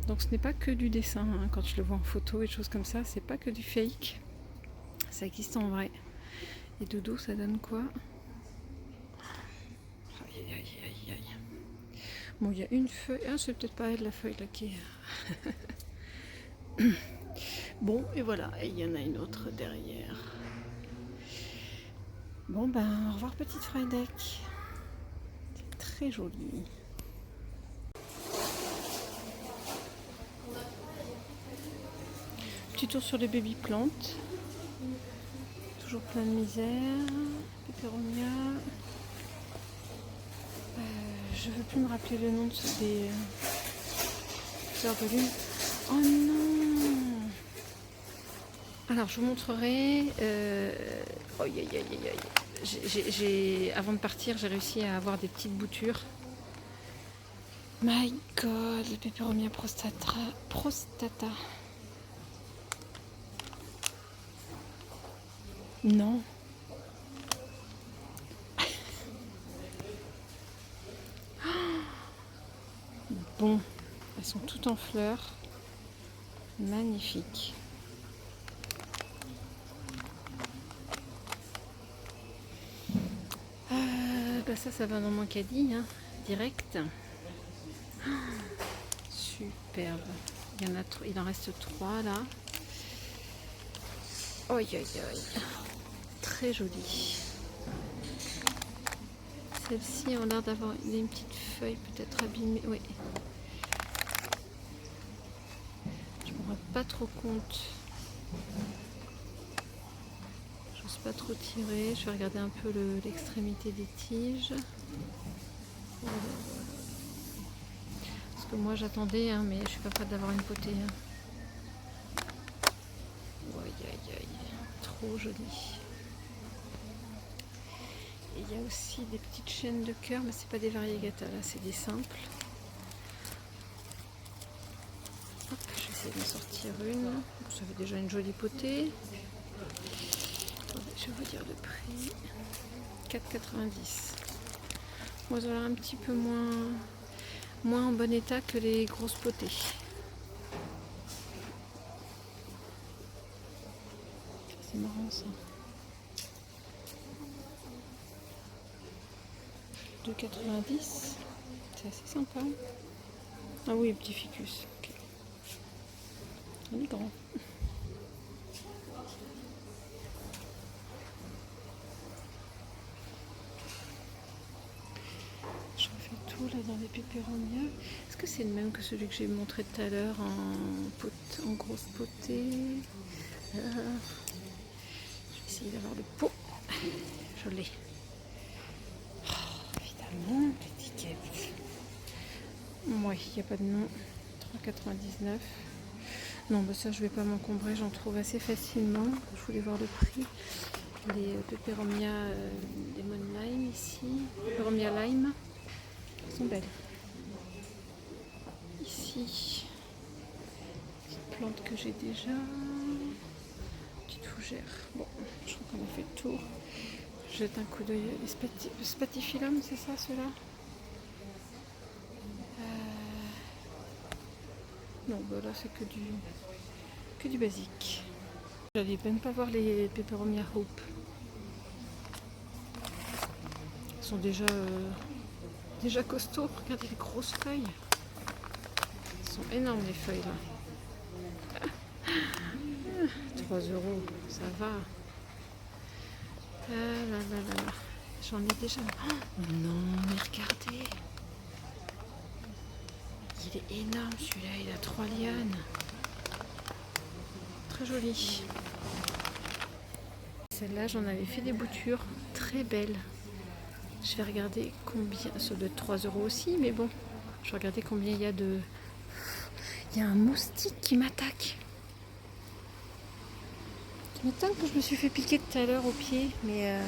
Speaker 2: Donc ce n'est pas que du dessin, hein. Quand je le vois en photo et des choses comme ça, c'est pas que du fake. Ça existe en vrai. Et de dos, ça donne quoi? Aïe aïe aïe aïe. Bon, il y a une feuille. Ah, c'est peut-être pas elle la feuille là qui est. Bon, et voilà, et il y en a une autre derrière. Bon, ben, au revoir petite Friedeck. C'est très joli. Petit tour sur les baby plantes. Toujours plein de misère. Peperonia. Je veux plus me rappeler le nom de des fleurs de lune. Oh non! Alors je vous montrerai. Oh, aïe, aïe, aïe, aïe. Avant de partir, j'ai réussi à avoir des petites boutures. My God, le Peperomia prostata. Non. Bon, elles sont toutes en fleurs. Magnifique. Bah ça va dans mon caddie, hein, direct. Superbe. Il en reste 3 là. Aïe aïe aïe. Très jolie. Celles-ci ont l'air d'avoir une petite feuille peut-être abîmée. Oui. Je ne me rends pas trop compte. J'ose pas trop tirer. Je vais regarder un peu l'extrémité des tiges. Parce que moi j'attendais, hein, mais je suis pas prête d'avoir une potée. Hein. Aïe aïe aïe. Trop joli. Et il y a aussi des petites chaînes de cœur, mais c'est pas des variegata là, c'est des simples. Hop, je vais essayer d'en sortir une. Ça fait déjà une jolie potée. Je vais vous dire le prix. 4,90. Moi, ça a l'air un petit peu moins en bon état que les grosses potées. C'est marrant ça. 2,90. C'est assez sympa. Ah oui, petit ficus. Okay. Il est grand. Je refais tout là dans les Peperomia. Est-ce que c'est le même que celui que j'ai montré tout à l'heure en grosse potée? Je vais essayer d'avoir le pot. Je l'ai. Évidemment, l'étiquette. Oui, il n'y a pas de nom. 3,99. Non, bah ça je vais pas m'encombrer, j'en trouve assez facilement. Je voulais voir le prix. Les Peperomia Lemon Lime ici. Peperomia Lime. Elles sont belles. Ici, petite plante que j'ai déjà. Petite fougère. Bon, je crois qu'on a fait le tour. Je jette un coup d'œil. Les Spatifilum, c'est ça ceux-là? Non, bah là c'est que du basique. J'allais même pas voir les Peperomia Hope. Ils sont déjà costauds. Regardez les grosses feuilles. Elles sont énormes les feuilles là. 3 €, ça va. Ah là là là là. J'en ai déjà. Oh non, mais regardez. Il est énorme celui-là, il a 3 lianes. Très joli. Celle-là, j'en avais fait des boutures très belles. Je vais regarder combien. Ça doit être 3 € aussi, mais bon. Je vais regarder combien il y a de Il y a un moustique qui m'attaque. Tu m'étonnes que je me suis fait piquer tout à l'heure au pied, mais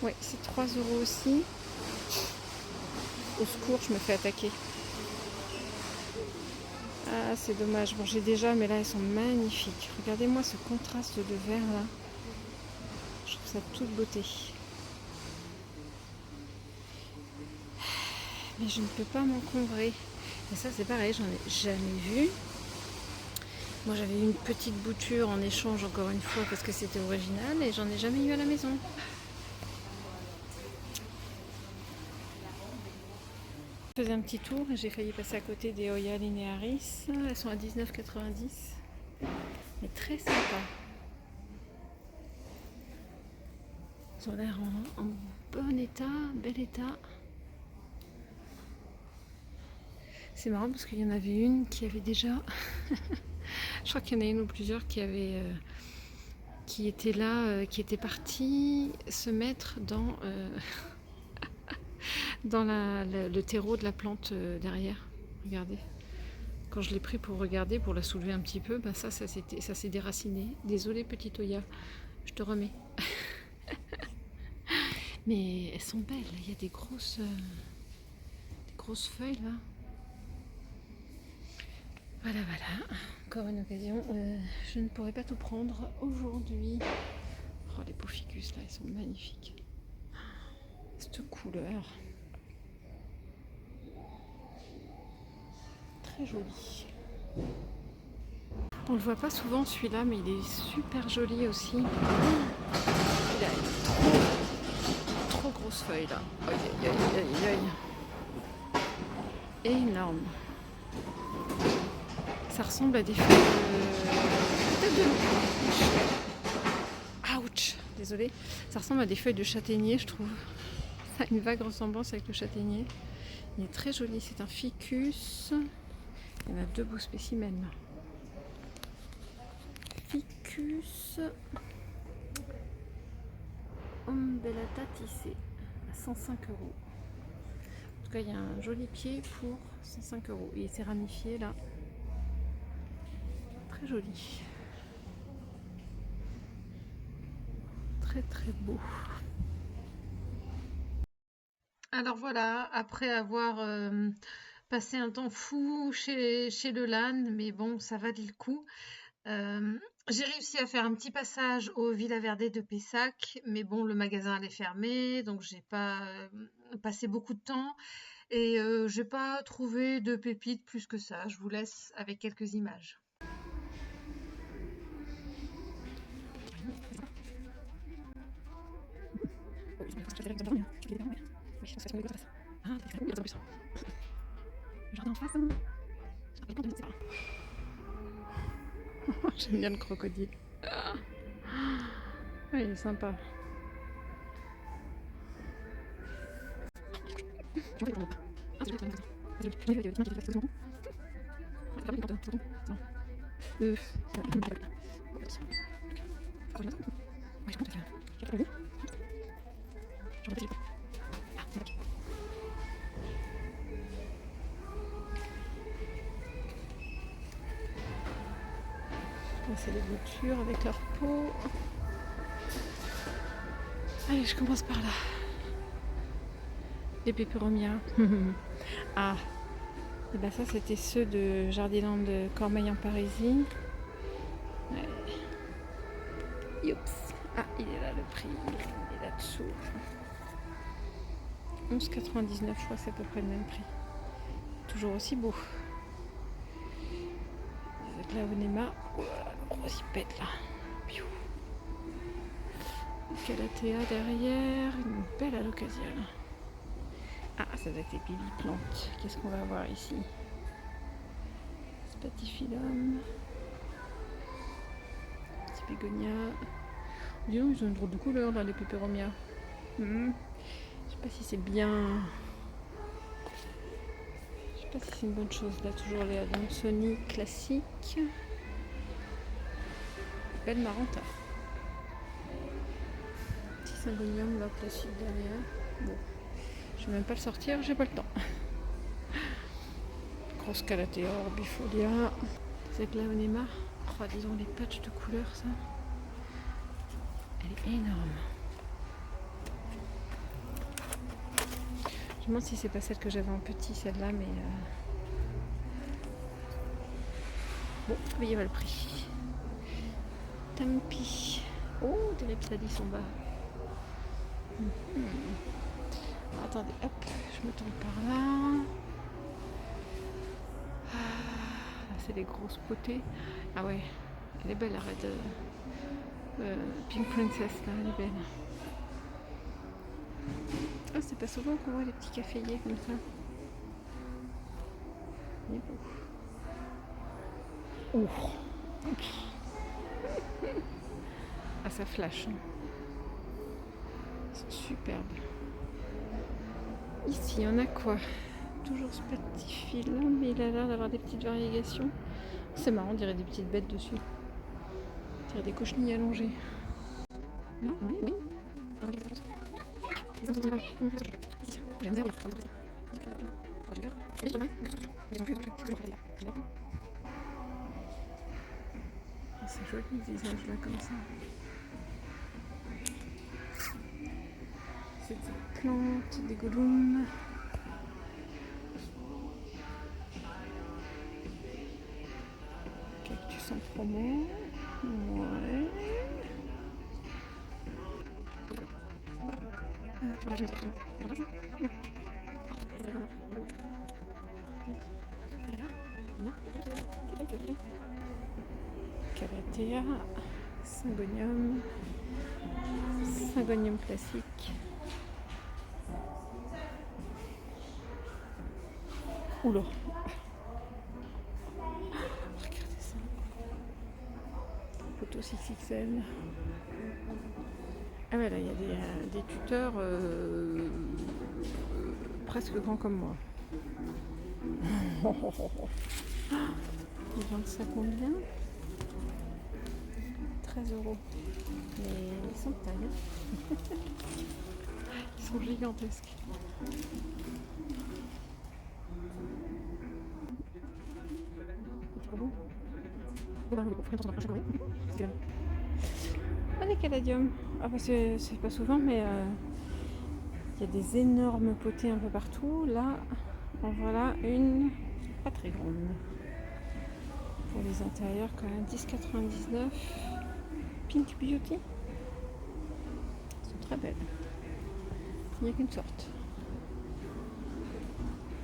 Speaker 2: ouais, c'est 3 € aussi. Au secours, je me fais attaquer. Ah, c'est dommage. Bon, j'ai déjà, mais là, elles sont magnifiques. Regardez-moi ce contraste de vert là. Je trouve ça de toute beauté. Mais je ne peux pas m'encombrer. Et ça, c'est pareil, j'en ai jamais vu. Moi, j'avais eu une petite bouture en échange, encore une fois, parce que c'était original, et j'en ai jamais eu à la maison. Je faisais un petit tour et j'ai failli passer à côté des Hoya Linearis. Elles sont à 19,90. Mais très sympa. Ils ont l'air en bon état, bel état. C'est marrant parce qu'il y en avait une qui avait déjà... Je crois qu'il y en a une ou plusieurs qui avaient... qui étaient là, qui étaient parties se mettre dans... dans le terreau de la plante derrière. Regardez. Quand je l'ai pris pour regarder, pour la soulever un petit peu, ben ça s'est déraciné. Désolée petite Hoya, je te remets. Mais elles sont belles, il y a des grosses feuilles là. Voilà, encore une occasion. Je ne pourrais pas tout prendre aujourd'hui. Oh, les beaux ficus là, ils sont magnifiques. Cette couleur. Très joli. On le voit pas souvent celui-là, mais il est super joli aussi. Il a trop grosse feuille là. Aïe, aïe, aïe, aïe. Énorme. Ça ressemble à des feuilles de... Ouch, désolée. Ça ressemble à des feuilles de châtaignier, je trouve. Ça a une vague ressemblance avec le châtaignier. Il est très joli, c'est un ficus. Il y en a 2 beaux spécimens. Ficus Umbellata tissé à 105 €. En tout cas, il y a un joli pied pour 105 €. Il s'est ramifié là. Très joli. Très très beau.
Speaker 1: Alors voilà, après avoir passé un temps fou chez le LAN, mais bon, ça valait le coup. J'ai réussi à faire un petit passage au Villa Verde de Pessac, mais bon, le magasin allait fermer, donc j'ai pas passé beaucoup de temps et j'ai pas trouvé de pépites plus que ça. Je vous laisse avec quelques images.
Speaker 2: J'aime bien le crocodile. Ouais, il est sympa. C'est les boutures avec leur peau. Allez, je commence par là. Les peperomia. Ah, et ben ça c'était ceux de Jardiland de Cormeil en Parisis. Ouais. Youps. Ah, il est là le prix. Il est là-dessous. 11,99, je crois que c'est à peu près le même prix. Toujours aussi beau. Avec la Onema. Oh là là, le gros zipette là. Piou. Calathea derrière. Une belle alocasiale. Ah, ça doit être épiliplante. Qu'est-ce qu'on va avoir ici? Spatifilum. Petit bégonia. Dis donc, ils ont une drôle de couleur là, les peperomia. Je sais pas si c'est bien. Je sais pas si c'est une bonne chose. Là, toujours les Adansoni classiques. Belle Maranta. Petit syngonium là, classique derrière. Bon. Je vais même pas le sortir, j'ai pas le temps. grosse Calathea orbifolia. C'est que là on est marre. Oh, disons les patchs de couleurs, ça. Elle est énorme. Je me demande si c'est pas celle que j'avais en petit, celle-là, mais bon, voyez le prix. Tampi. Oh, des Rhipsalis en bas. Attendez, hop, je me tourne par là. Là, c'est des grosses potées. Ah ouais, elle est belle, la Red Pink Princess, là, elle est belle. Ah, c'est pas souvent qu'on voit les petits caféiers comme ça. Il est beau. Oh. Ah, ça flash. C'est superbe. Ici, il y en a quoi? Toujours ce petit fil là, mais il a l'air d'avoir des petites variations. C'est marrant, on dirait des petites bêtes dessus. On dirait des cochenilles allongées. Non, oui, oui. C'est joli le visage là comme ça. C'est des plantes, des goulums. Cactus en promo. Ouais. Calathea, Syngonium classique. Oula. Regardez ça. Photo 6XL. Ah ouais, là, il y a des tuteurs presque grands comme moi. Ils vendent ça combien? 13 €. Mais ils sont de taille. Ils sont gigantesques. Ah, les caladiums. Ah bah c'est pas souvent, mais il y a des énormes potées un peu partout. Là, en voilà une pas très grande. Pour les intérieurs, quand même, 10,99. Pink Beauty. Elles sont très belles. Il n'y a qu'une sorte.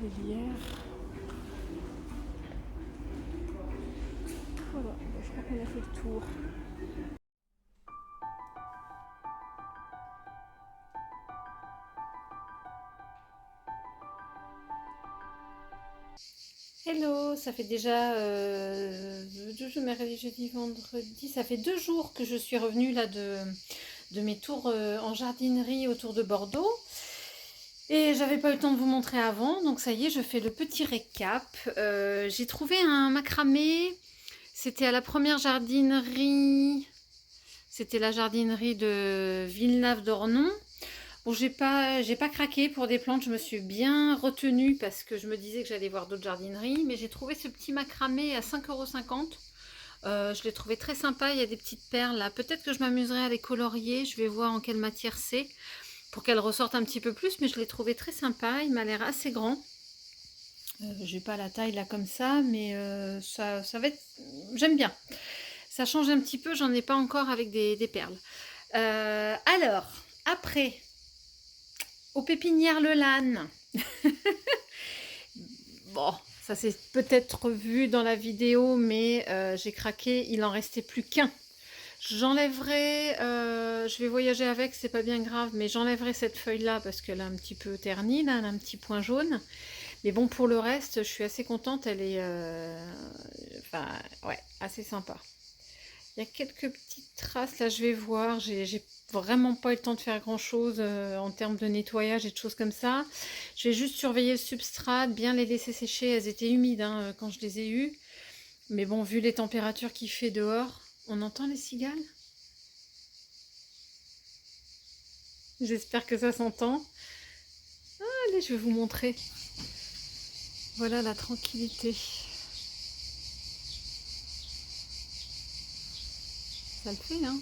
Speaker 2: Les lierres. Voilà, je crois qu'on a fait le tour. Hello, ça fait déjà mercredi, jeudi, vendredi, ça fait 2 jours que je suis revenue là de mes tours en jardinerie autour de Bordeaux. Et j'avais pas eu le temps de vous montrer avant, donc ça y est, je fais le petit récap. J'ai trouvé un macramé, c'était à la première jardinerie, c'était la jardinerie de Villenave-d'Ornon. Bon, j'ai pas craqué pour des plantes, je me suis bien retenue parce que je me disais que j'allais voir d'autres jardineries, mais j'ai trouvé ce petit macramé à 5,50 €. Je l'ai trouvé très sympa, il y a des petites perles là. Peut-être que je m'amuserai à les colorier, je vais voir en quelle matière c'est pour qu'elles ressortent un petit peu plus, mais je l'ai trouvé très sympa, il m'a l'air assez grand. J'ai pas la taille là comme ça, mais ça va être... J'aime bien. Ça change un petit peu, j'en ai pas encore avec des perles. Alors, après... Aux pépinières Le Lann. Bon, ça s'est peut-être vu dans la vidéo, mais j'ai craqué, il en restait plus qu'un. J'enlèverai, je vais voyager avec, c'est pas bien grave, mais j'enlèverai cette feuille-là parce qu'elle a un petit peu terni, là, elle a un petit point jaune. Mais bon, pour le reste, je suis assez contente, elle est, enfin, ouais, assez sympa. Il y a quelques petites traces, là je vais voir, j'ai vraiment pas eu le temps de faire grand chose en termes de nettoyage et de choses comme ça. Je vais juste surveiller le substrat, bien les laisser sécher, elles étaient humides hein, quand je les ai eues. Mais bon, vu les températures qu'il fait dehors, on entend les cigales? J'espère que ça s'entend. Allez, je vais vous montrer. Voilà la tranquillité. Ça le fait, hein.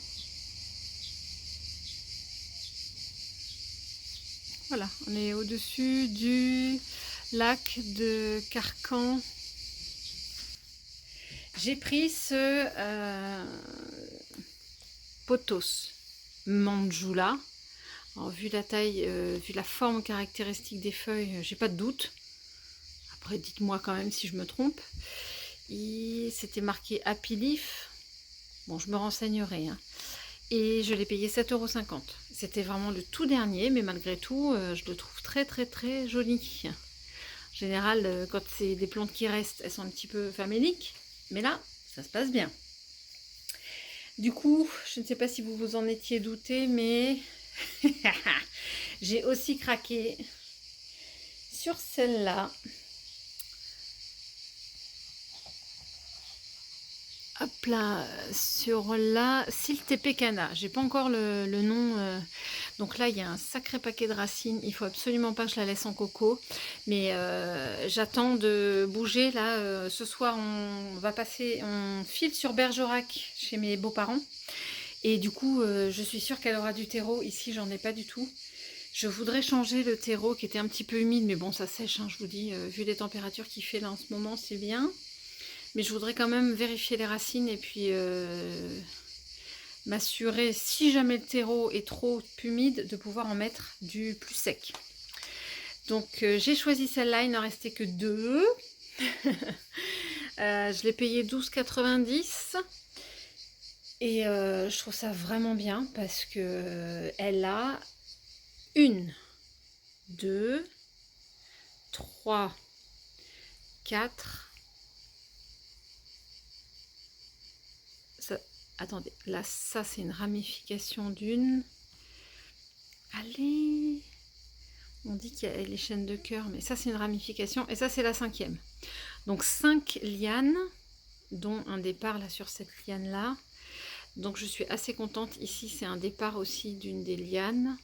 Speaker 2: Voilà, on est au-dessus du lac de Carcan. J'ai pris ce Pothos Manjula. Alors, vu la taille, vu la forme caractéristique des feuilles, j'ai pas de doute. Après, dites-moi quand même si je me trompe. C'était marqué Happy Leaf. Bon, je me renseignerai, hein. Et je l'ai payé 7,50 €. C'était vraiment le tout dernier, mais malgré tout, je le trouve très très très joli. En général, quand c'est des plantes qui restent, elles sont un petit peu faméliques. Mais là, ça se passe bien. Du coup, je ne sais pas si vous vous en étiez douté, mais j'ai aussi craqué sur celle-là. Hop là, sur la Siltepecana. J'ai pas encore le nom. Donc là, il y a un sacré paquet de racines. Il faut absolument pas que je la laisse en coco. Mais j'attends de bouger. Là, ce soir, on file sur Bergerac chez mes beaux-parents. Et du coup, je suis sûre qu'elle aura du terreau. Ici, j'en ai pas du tout. Je voudrais changer le terreau qui était un petit peu humide. Mais bon, ça sèche, hein, je vous dis. Vu les températures qu'il fait là en ce moment, c'est bien. Mais je voudrais quand même vérifier les racines et puis m'assurer, si jamais le terreau est trop humide, de pouvoir en mettre du plus sec. Donc j'ai choisi celle-là, il n'en restait que 2. Je l'ai payé 12,90 € et je trouve ça vraiment bien parce que elle a 1, 2, 3, 4... Ça, attendez, là, ça, c'est une ramification d'une... Allez! On dit qu'il y a les chaînes de cœur, mais ça, c'est une ramification. Et ça, c'est la 5e. Donc, 5 lianes, dont un départ, là, sur cette liane-là. Donc, je suis assez contente. Ici, c'est un départ aussi d'une des lianes.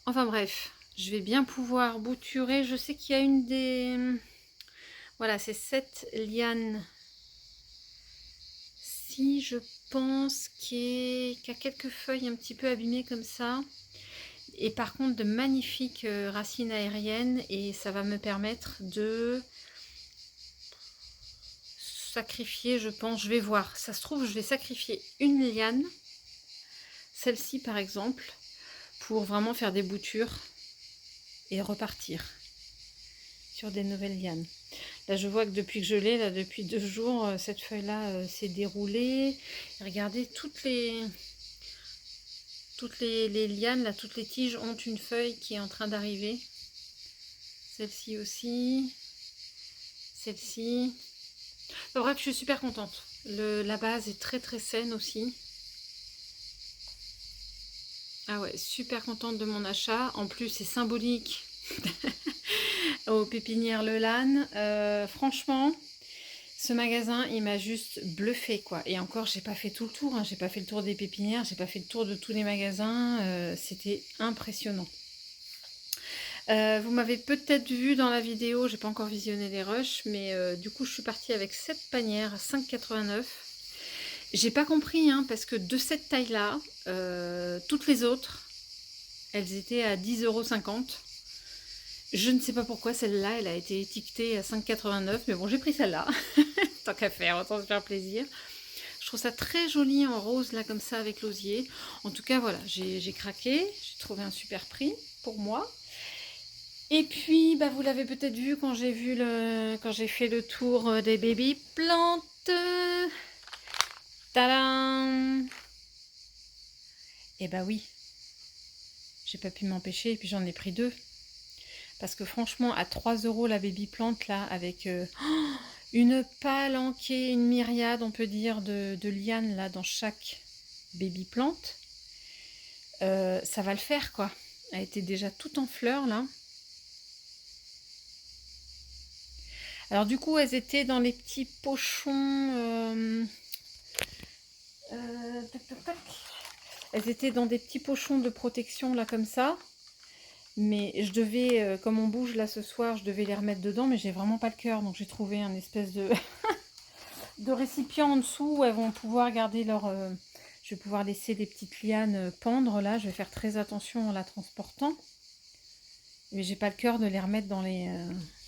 Speaker 2: Enfin, bref, je vais bien pouvoir bouturer. Je sais qu'il y a une des... Voilà, c'est cette liane... Je pense qu'il y a quelques feuilles un petit peu abîmées comme ça, et par contre de magnifiques racines aériennes, et ça va me permettre de sacrifier, je pense, je vais voir, ça se trouve je vais sacrifier une liane, celle-ci par exemple, pour vraiment faire des boutures et repartir sur des nouvelles lianes. Là, je vois que depuis que je l'ai, là, depuis 2 jours, cette feuille-là s'est déroulée. Et regardez, toutes les lianes, là, toutes les tiges ont une feuille qui est en train d'arriver. Celle-ci aussi. Celle-ci. Enfin, bref, je suis super contente. La base est très très saine aussi. Ah ouais, super contente de mon achat. En plus, c'est symbolique. Aux Pépinières Le Lann. Franchement, ce magasin, il m'a juste bluffé, quoi. Et encore, j'ai pas fait tout le tour, hein. J'ai pas fait le tour des pépinières, j'ai pas fait le tour de tous les magasins. C'était impressionnant. Vous m'avez peut-être vu dans la vidéo, j'ai pas encore visionné les rushs, mais du coup, je suis partie avec cette panière à 5,89 €. J'ai pas compris, hein, parce que de cette taille-là, toutes les autres, elles étaient à 10,50 €. Je ne sais pas pourquoi celle-là, elle a été étiquetée à 5,89 €, mais bon, j'ai pris celle-là. Tant qu'à faire, autant se faire plaisir. Je trouve ça très joli en rose, là, comme ça, avec l'osier. En tout cas, voilà, j'ai craqué. J'ai trouvé un super prix pour moi. Et puis, bah, vous l'avez peut-être vu quand j'ai fait le tour des baby plantes. Tadam! Et bah oui, j'ai pas pu m'empêcher, et puis j'en ai pris 2. Parce que franchement, à 3 € la baby plante, là, avec une palanquée, une myriade, on peut dire, de lianes, là, dans chaque baby plante, ça va le faire, quoi. Elle était déjà toute en fleurs, là. Alors, du coup, elles étaient dans les petits pochons... tac, tac, tac. Elles étaient dans des petits pochons de protection, là, comme ça. Mais je devais, comme on bouge là ce soir, je devais les remettre dedans, mais j'ai vraiment pas le cœur. Donc j'ai trouvé un espèce de, de récipient en dessous où elles vont pouvoir garder leur... je vais pouvoir laisser des petites lianes pendre là. Je vais faire très attention en la transportant. Mais j'ai pas le cœur de les remettre dans les...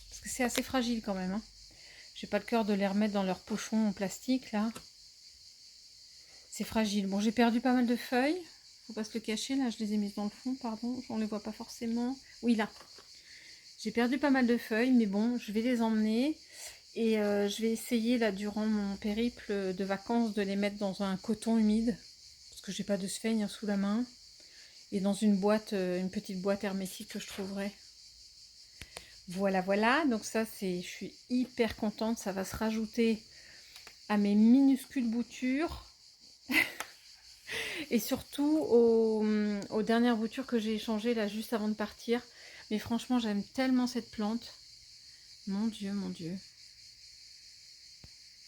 Speaker 2: parce que c'est assez fragile quand même. Hein. J'ai pas le cœur de les remettre dans leur pochon en plastique là. C'est fragile. Bon, j'ai perdu pas mal de feuilles. Faut pas se le cacher. Là, je les ai mises dans le fond, pardon. On les voit pas forcément. Oui, là. J'ai perdu pas mal de feuilles, mais bon, je vais les emmener. Et je vais essayer, là, durant mon périple de vacances, de les mettre dans un coton humide. Parce que j'ai pas de sphaigne sous la main. Et dans une boîte, une petite boîte hermétique que je trouverai. Voilà, voilà. Donc ça, je suis hyper contente. Ça va se rajouter à mes minuscules boutures. Et surtout aux dernières boutures que j'ai échangées là juste avant de partir. Mais franchement, j'aime tellement cette plante. Mon Dieu, mon Dieu.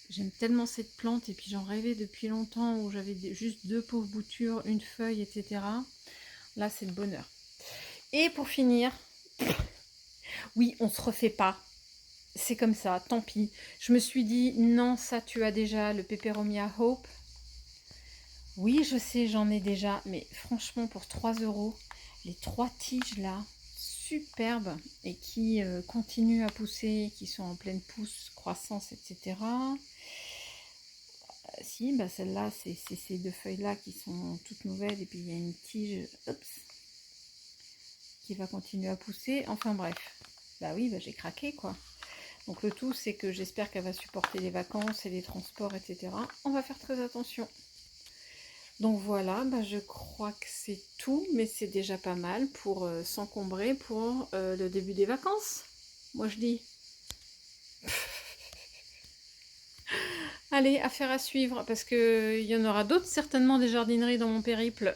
Speaker 2: J'aime tellement cette plante et puis j'en rêvais depuis longtemps où j'avais juste 2 pauvres boutures, une feuille, etc. Là, c'est le bonheur. Et pour finir, oui, on se refait pas. C'est comme ça, tant pis. Je me suis dit, non, ça tu as déjà, le Peperomia Hope. Oui, je sais, j'en ai déjà, mais franchement, pour 3 €, les 3 tiges là, superbes, et qui continuent à pousser, qui sont en pleine pousse, croissance, etc. Si, bah celle-là, c'est ces 2 feuilles-là qui sont toutes nouvelles, et puis il y a une tige, qui va continuer à pousser. Enfin bref, bah oui, bah j'ai craqué quoi. Donc le tout, c'est que j'espère qu'elle va supporter les vacances et les transports, etc. On va faire très attention. Donc voilà, bah je crois que c'est tout, mais c'est déjà pas mal pour s'encombrer pour le début des vacances. Moi je dis. Allez, affaire à suivre, parce qu'il y en aura d'autres certainement des jardineries dans mon périple.